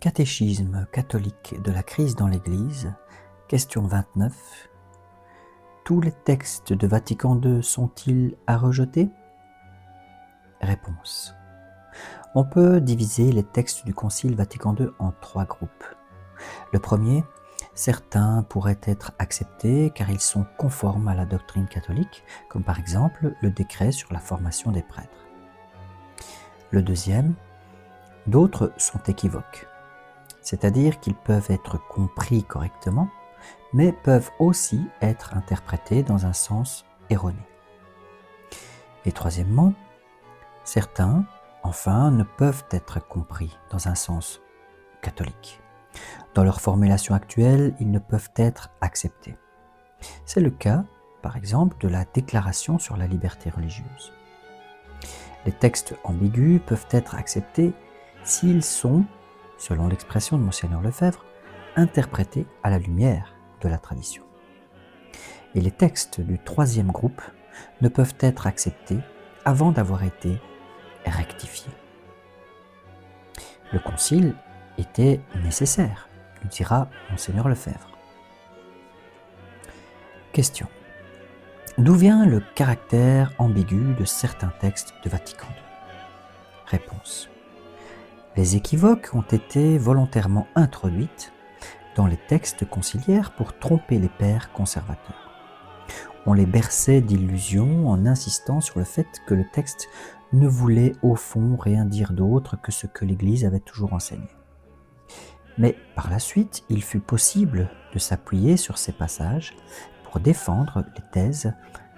Catéchisme catholique de la crise dans l'Église, question 29. Tous les textes de Vatican II sont-ils à rejeter? Réponse. On peut diviser les textes du Concile Vatican II en 3 groupes. Le premier, certains pourraient être acceptés car ils sont conformes à la doctrine catholique, comme par exemple le décret sur la formation des prêtres. Le deuxième, d'autres sont équivoques, c'est-à-dire qu'ils peuvent être compris correctement, mais peuvent aussi être interprétés dans un sens erroné. Et troisièmement, certains, enfin, ne peuvent être compris dans un sens catholique. Dans leur formulation actuelle, ils ne peuvent être acceptés. C'est le cas, par exemple, de la Déclaration sur la liberté religieuse. Les textes ambigus peuvent être acceptés s'ils sont, selon l'expression de Monseigneur Lefebvre, interprétés à la lumière de la tradition. Et les textes du troisième groupe ne peuvent être acceptés avant d'avoir été rectifiés. Le concile était nécessaire, nous dira Monseigneur Lefebvre. Question. D'où vient le caractère ambigu de certains textes de Vatican II? Réponse. Les équivoques ont été volontairement introduites dans les textes conciliaires pour tromper les pères conservateurs. On les berçait d'illusions en insistant sur le fait que le texte ne voulait au fond rien dire d'autre que ce que l'Église avait toujours enseigné. Mais par la suite, il fut possible de s'appuyer sur ces passages pour défendre les thèses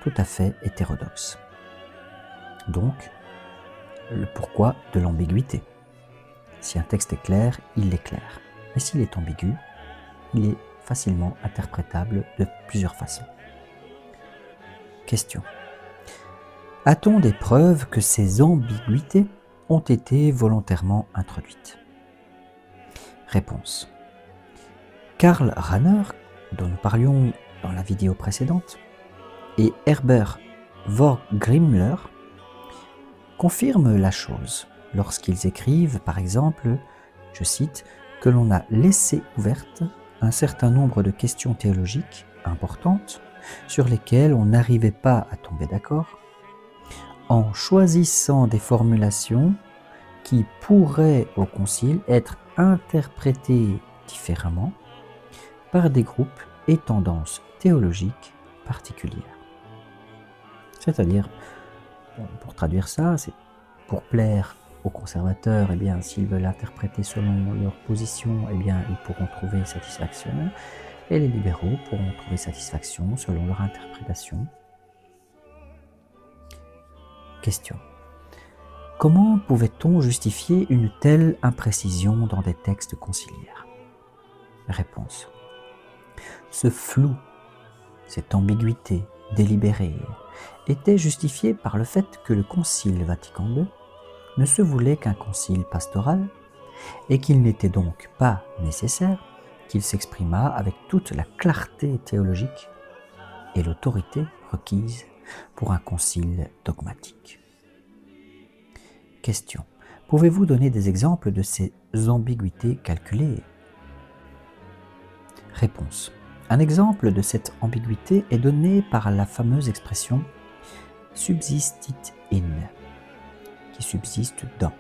tout à fait hétérodoxes. Donc, le pourquoi de l'ambiguïté. Si un texte est clair, il est clair. Mais s'il est ambigu, il est facilement interprétable de plusieurs façons. Question. A-t-on des preuves que ces ambiguïtés ont été volontairement introduites? Réponse. Karl Rahner, dont nous parlions dans la vidéo précédente, et Herbert Vorgrimler confirment la chose lorsqu'ils écrivent, par exemple, je cite, que l'on a laissé ouvertes un certain nombre de questions théologiques importantes sur lesquelles on n'arrivait pas à tomber d'accord, en choisissant des formulations qui pourraient au concile être interprétées différemment par des groupes et tendances théologiques particulières. C'est-à-dire, pour traduire ça, c'est pour plaire aux conservateurs, eh bien, s'ils veulent interpréter selon leur position, eh bien, ils pourront trouver satisfaction, et les libéraux pourront trouver satisfaction selon leur interprétation. Question. Comment pouvait-on justifier une telle imprécision dans des textes conciliaires? Réponse. Ce flou, cette ambiguïté délibérée, était justifié par le fait que le Concile Vatican II ne se voulait qu'un concile pastoral et qu'il n'était donc pas nécessaire qu'il s'exprimât avec toute la clarté théologique et l'autorité requise pour un concile dogmatique. Question. Pouvez-vous donner des exemples de ces ambiguïtés calculées? Réponse. Un exemple de cette ambiguïté est donné par la fameuse expression « subsistit in », qui subsiste dans,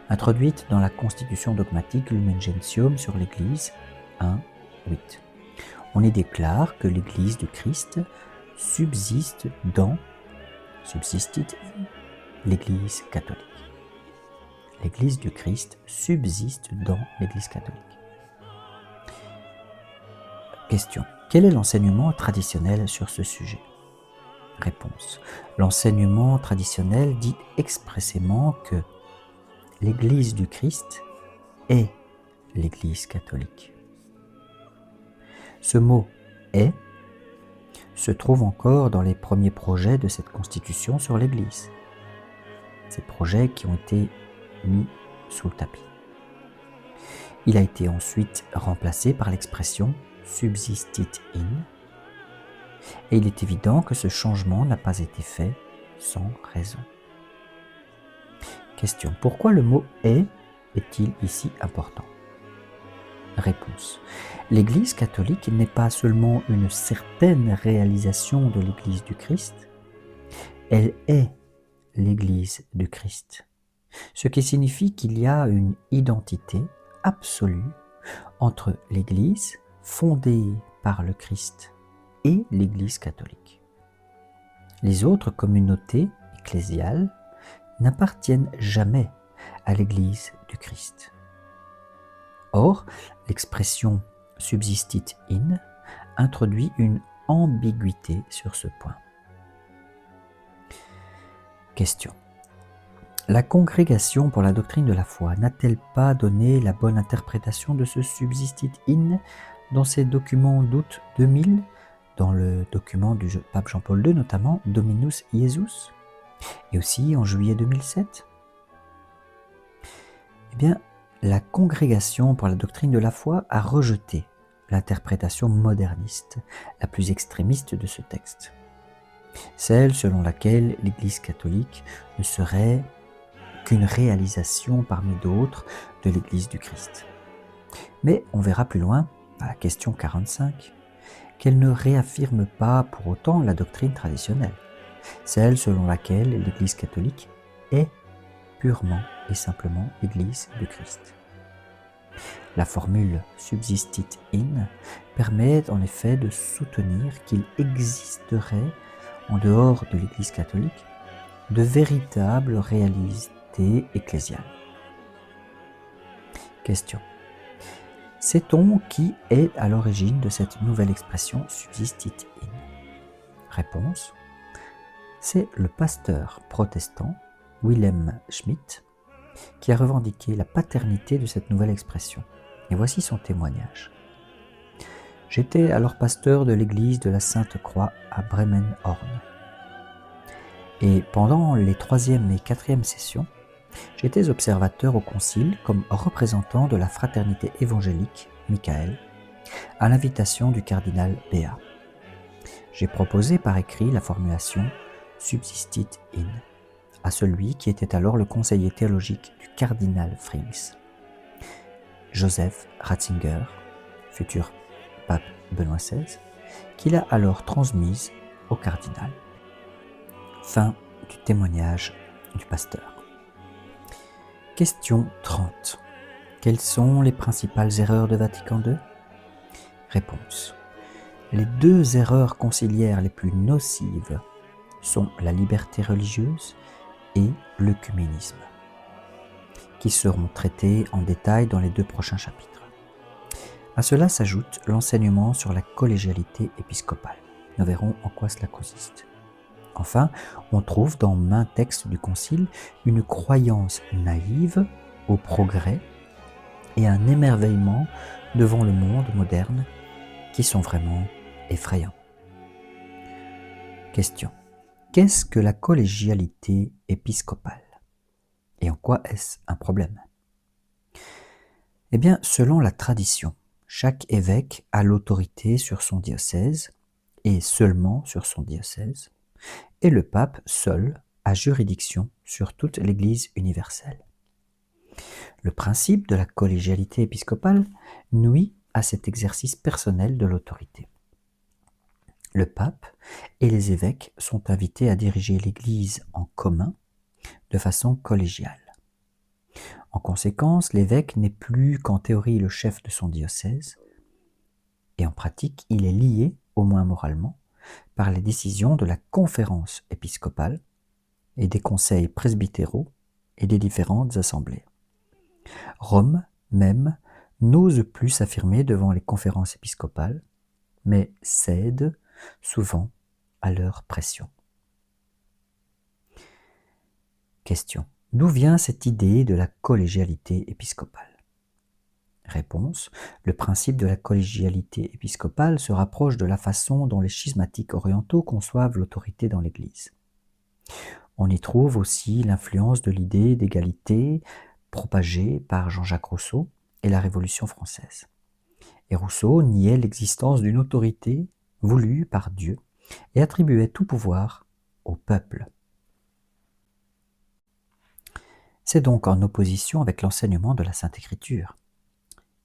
introduite dans la constitution dogmatique Lumen Gentium sur l'Église 1.8. On y déclare que l'Église du Christ subsiste dans, subsistit in, l'Église catholique. L'Église du Christ subsiste dans l'Église catholique. Question. Quel est l'enseignement traditionnel sur ce sujet? Réponse. L'enseignement traditionnel dit expressément que l'Église du Christ est l'Église catholique. Ce mot « est » se trouve encore dans les premiers projets de cette constitution sur l'Église. Ces projets qui ont été mis sous le tapis. Il a été ensuite remplacé par l'expression « subsistit in » et il est évident que ce changement n'a pas été fait sans raison. Question. Pourquoi le mot « est » est-il ici important? Réponse. L'Église catholique n'est pas seulement une certaine réalisation de l'Église du Christ, elle est l'Église du Christ, ce qui signifie qu'il y a une identité absolue entre l'Église fondée par le Christ et l'Église catholique. Les autres communautés ecclésiales n'appartiennent jamais à l'Église du Christ. Or, l'expression subsistit in introduit une ambiguïté sur ce point. Question. La Congrégation pour la doctrine de la foi n'a-t-elle pas donné la bonne interprétation de ce subsistit in dans ses documents d'août 2000, dans le document du pape Jean-Paul II notamment, Dominus Iesus, et aussi en juillet 2007 ? Eh bien, la Congrégation pour la doctrine de la foi a rejeté l'interprétation moderniste, la plus extrémiste de ce texte, celle selon laquelle l'Église catholique ne serait qu'une réalisation parmi d'autres de l'Église du Christ. Mais on verra plus loin, à la question 45, qu'elle ne réaffirme pas pour autant la doctrine traditionnelle, celle selon laquelle l'Église catholique est purement et simplement l'Église du Christ. La formule subsistit in permet en effet de soutenir qu'il existerait, en dehors de l'Église catholique, de véritables réalités ecclésiales. Question. Sait-on qui est à l'origine de cette nouvelle expression subsistit in ? Réponse. C'est le pasteur protestant Wilhelm Schmidt qui a revendiqué la paternité de cette nouvelle expression. Et voici son témoignage. J'étais alors pasteur de l'église de la Sainte-Croix à Bremen-Horn. Et pendant les 3e et 4e sessions, j'étais observateur au concile comme représentant de la fraternité évangélique Michael, à l'invitation du cardinal Béat. J'ai proposé par écrit la formulation subsistit in à celui qui était alors le conseiller théologique du cardinal Frings, Joseph Ratzinger, futur pape Benoît XVI, qui l'a alors transmise au cardinal. Fin du témoignage du pasteur. Question 30. Quelles sont les principales erreurs de Vatican II ? Réponse. Les 2 erreurs conciliaires les plus nocives sont la liberté religieuse et l'œcuménisme, qui seront traités en détail dans les 2 prochains chapitres. À cela s'ajoute l'enseignement sur la collégialité épiscopale. Nous verrons en quoi cela consiste. Enfin, on trouve dans maints textes du Concile une croyance naïve au progrès et un émerveillement devant le monde moderne qui sont vraiment effrayants. Question. Qu'est-ce que la collégialité épiscopale ? Et en quoi est-ce un problème ? Eh bien, selon la tradition, chaque évêque a l'autorité sur son diocèse, et seulement sur son diocèse, et le pape seul a juridiction sur toute l'Église universelle. Le principe de la collégialité épiscopale nuit à cet exercice personnel de l'autorité. Le pape et les évêques sont invités à diriger l'Église en commun de façon collégiale. En conséquence, l'évêque n'est plus qu'en théorie le chef de son diocèse, et en pratique, il est lié, au moins moralement, par les décisions de la conférence épiscopale et des conseils presbytéraux et des différentes assemblées. Rome, même, n'ose plus s'affirmer devant les conférences épiscopales, mais cède souvent à leur pression. Question. D'où vient cette idée de la collégialité épiscopale ? Réponse. Le principe de la collégialité épiscopale se rapproche de la façon dont les schismatiques orientaux conçoivent l'autorité dans l'Église. On y trouve aussi l'influence de l'idée d'égalité propagée par Jean-Jacques Rousseau et la Révolution française. Et Rousseau niait l'existence d'une autorité voulue par Dieu et attribuait tout pouvoir au peuple. C'est donc en opposition avec l'enseignement de la Sainte Écriture.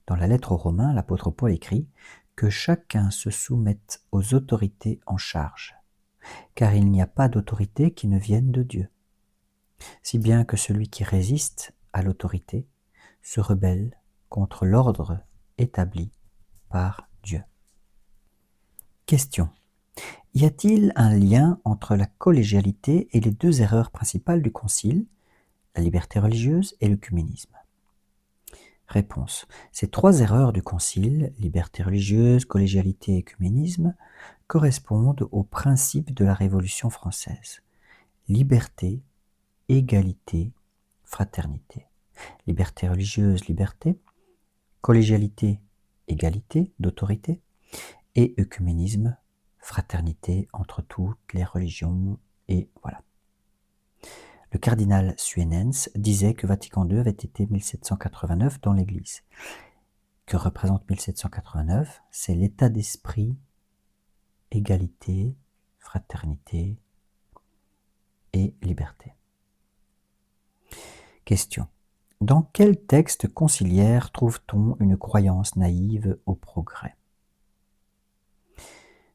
Dans la lettre aux Romains, l'apôtre Paul écrit « Que chacun se soumette aux autorités en charge, car il n'y a pas d'autorité qui ne vienne de Dieu. Si bien que celui qui résiste à l'autorité se rebelle contre l'ordre établi par Dieu. » Question. Y a-t-il un lien entre la collégialité et les deux erreurs principales du Concile, la liberté religieuse et l'œcuménisme? Réponse. Ces trois erreurs du Concile, liberté religieuse, collégialité et œcuménisme, correspondent aux principes de la Révolution française. Liberté, égalité, fraternité. Liberté religieuse, liberté. Collégialité, égalité d'autorité. Et œcuménisme, fraternité entre toutes les religions. Et voilà. Le cardinal Suenens disait que Vatican II avait été 1789 dans l'Église. Que représente 1789? C'est l'état d'esprit, égalité, fraternité et liberté. Question. Dans quel texte conciliaire trouve-t-on une croyance naïve au progrès?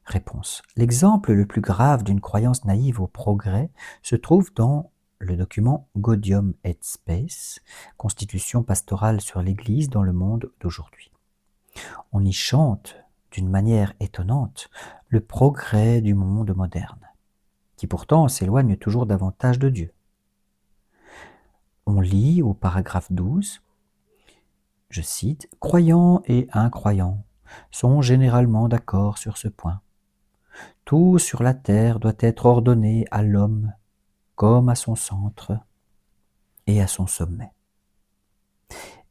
Réponse. L'exemple le plus grave d'une croyance naïve au progrès se trouve dans le document Gaudium et Spes, Constitution pastorale sur l'Église dans le monde d'aujourd'hui. On y chante, d'une manière étonnante, le progrès du monde moderne, qui pourtant s'éloigne toujours davantage de Dieu. On lit au paragraphe 12, je cite, « Croyants et incroyants sont généralement d'accord sur ce point. Tout sur la terre doit être ordonné à l'homme comme à son centre et à son sommet. »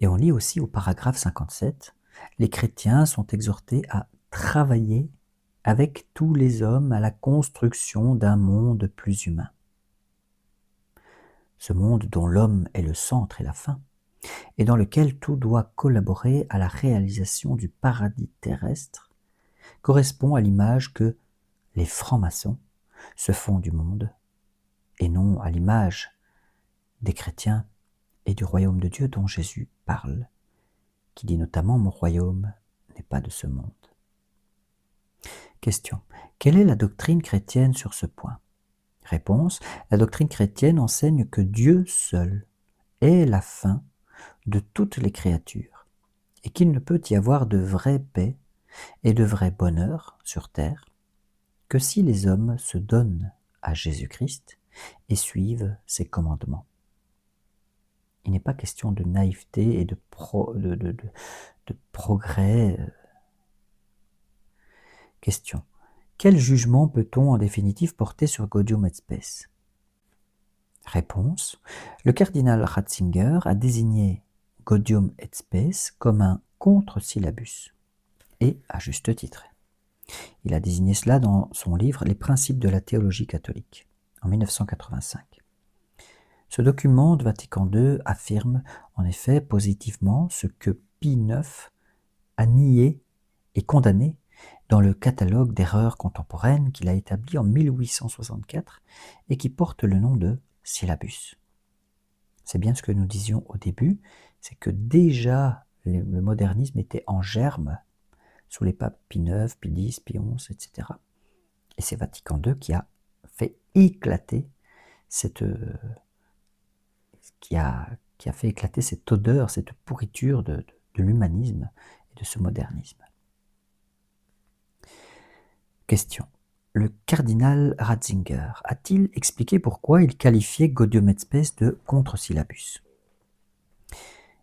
Et on lit aussi au paragraphe 57, « Les chrétiens sont exhortés à travailler avec tous les hommes à la construction d'un monde plus humain. » Ce monde dont l'homme est le centre et la fin, et dans lequel tout doit collaborer à la réalisation du paradis terrestre, correspond à l'image que les francs-maçons se font du monde, et non à l'image des chrétiens et du royaume de Dieu dont Jésus parle, qui dit notamment « Mon royaume n'est pas de ce monde ». Question. Quelle est la doctrine chrétienne sur ce point? Réponse. La doctrine chrétienne enseigne que Dieu seul est la fin de toutes les créatures, et qu'il ne peut y avoir de vraie paix et de vrai bonheur sur terre que si les hommes se donnent à Jésus-Christ et suivent ses commandements. Il n'est pas question de naïveté et de progrès. Question. Quel jugement peut-on en définitive porter sur Gaudium et Spes? Réponse. Le cardinal Ratzinger a désigné Gaudium et Spes comme un contre-syllabus, et à juste titre. Il a désigné cela dans son livre « Les principes de la théologie catholique » en 1985. Ce document de Vatican II affirme en effet positivement ce que Pie IX a nié et condamné dans le catalogue d'erreurs contemporaines qu'il a établi en 1864 et qui porte le nom de syllabus. C'est bien ce que nous disions au début, c'est que déjà le modernisme était en germe sous les papes Pie IX, Pie X, Pie XI, etc. Et c'est Vatican II qui a fait éclater qui a fait éclater cette odeur, cette pourriture de l'humanisme et de ce modernisme. Question. Le cardinal Ratzinger a-t-il expliqué pourquoi il qualifiait Gaudium et Spes de contre-syllabus?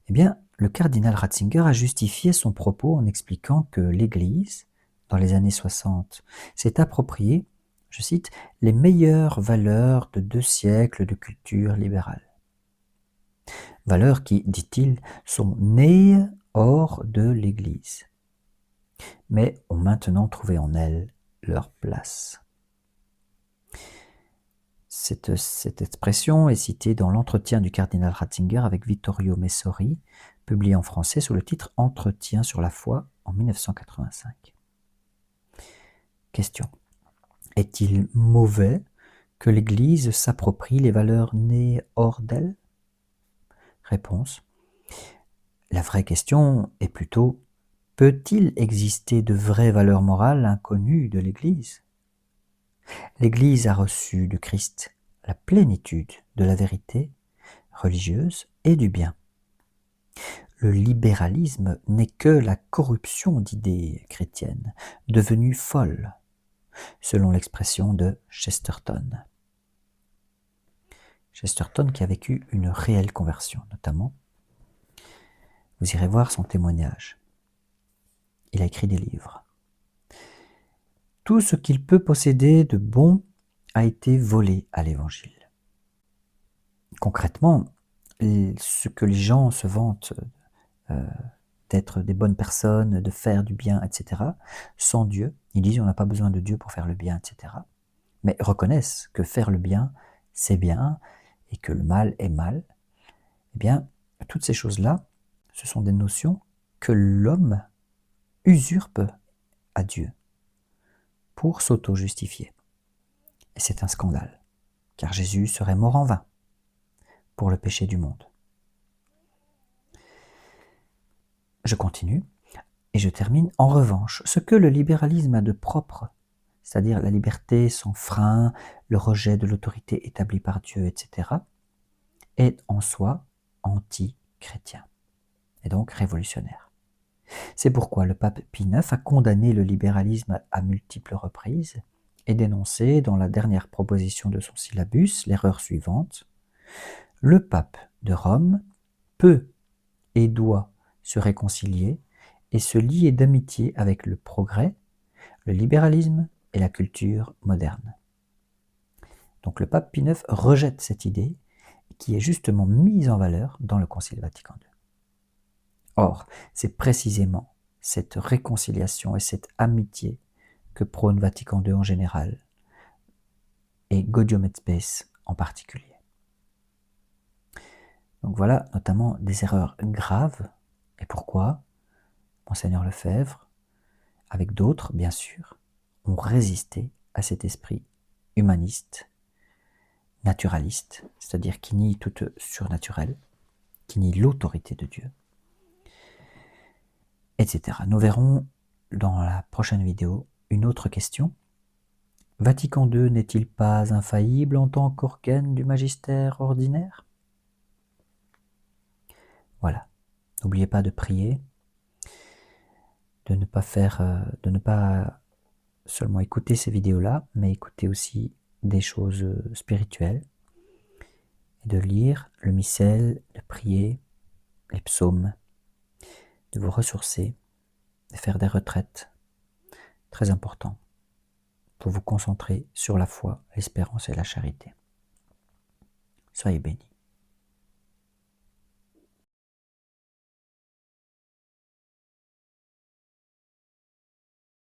Eh bien, le cardinal Ratzinger a justifié son propos en expliquant que l'Église, dans les années 60, s'est approprié, je cite, « les meilleures valeurs de 2 siècles de culture libérale. Valeurs qui, dit-il, sont nées hors de l'Église, mais ont maintenant trouvé en elle leur place. » Cette expression est citée dans l'entretien du cardinal Ratzinger avec Vittorio Messori, publié en français sous le titre « Entretien sur la foi » en 1985. Question. Est-il mauvais que l'Église s'approprie les valeurs nées hors d'elle? Réponse. La vraie question est plutôt: peut-il exister de vraies valeurs morales inconnues de l'Église? L'Église a reçu du Christ la plénitude de la vérité religieuse et du bien. Le libéralisme n'est que la corruption d'idées chrétiennes, devenues folles, selon l'expression de Chesterton. Chesterton qui a vécu une réelle conversion, notamment. Vous irez voir son témoignage. Il a écrit des livres. Tout ce qu'il peut posséder de bon a été volé à l'Évangile. Concrètement, ce que les gens se vantent d'être des bonnes personnes, de faire du bien, etc., sans Dieu, ils disent on n'a pas besoin de Dieu pour faire le bien, etc., mais reconnaissent que faire le bien, c'est bien, et que le mal est mal, eh bien, toutes ces choses-là, ce sont des notions que l'homme usurpe à Dieu pour s'auto-justifier. Et c'est un scandale, car Jésus serait mort en vain pour le péché du monde. Je continue et je termine. En revanche, ce que le libéralisme a de propre, c'est-à-dire la liberté sans frein, le rejet de l'autorité établie par Dieu, etc., est en soi anti-chrétien et donc révolutionnaire. C'est pourquoi le pape Pie IX a condamné le libéralisme à multiples reprises et dénoncé dans la dernière proposition de son syllabus l'erreur suivante: le pape de Rome peut et doit se réconcilier et se lier d'amitié avec le progrès, le libéralisme et la culture moderne. Donc le pape Pie IX rejette cette idée qui est justement mise en valeur dans le Concile Vatican II. Or, c'est précisément cette réconciliation et cette amitié que prône Vatican II en général et Gaudium et Spes en particulier. Donc voilà notamment des erreurs graves. Et pourquoi Monseigneur Lefebvre, avec d'autres bien sûr, ont résisté à cet esprit humaniste, naturaliste, c'est-à-dire qui nie tout surnaturel, qui nie l'autorité de Dieu, etc. Nous verrons dans la prochaine vidéo une autre question. Vatican II n'est-il pas infaillible en tant qu'organe du magistère ordinaire? Voilà. N'oubliez pas de prier, de ne pas seulement écouter ces vidéos-là, mais écouter aussi des choses spirituelles, et de lire le missel, de prier, les psaumes, de vous ressourcer, de faire des retraites, très important, pour vous concentrer sur la foi, l'espérance et la charité. Soyez bénis.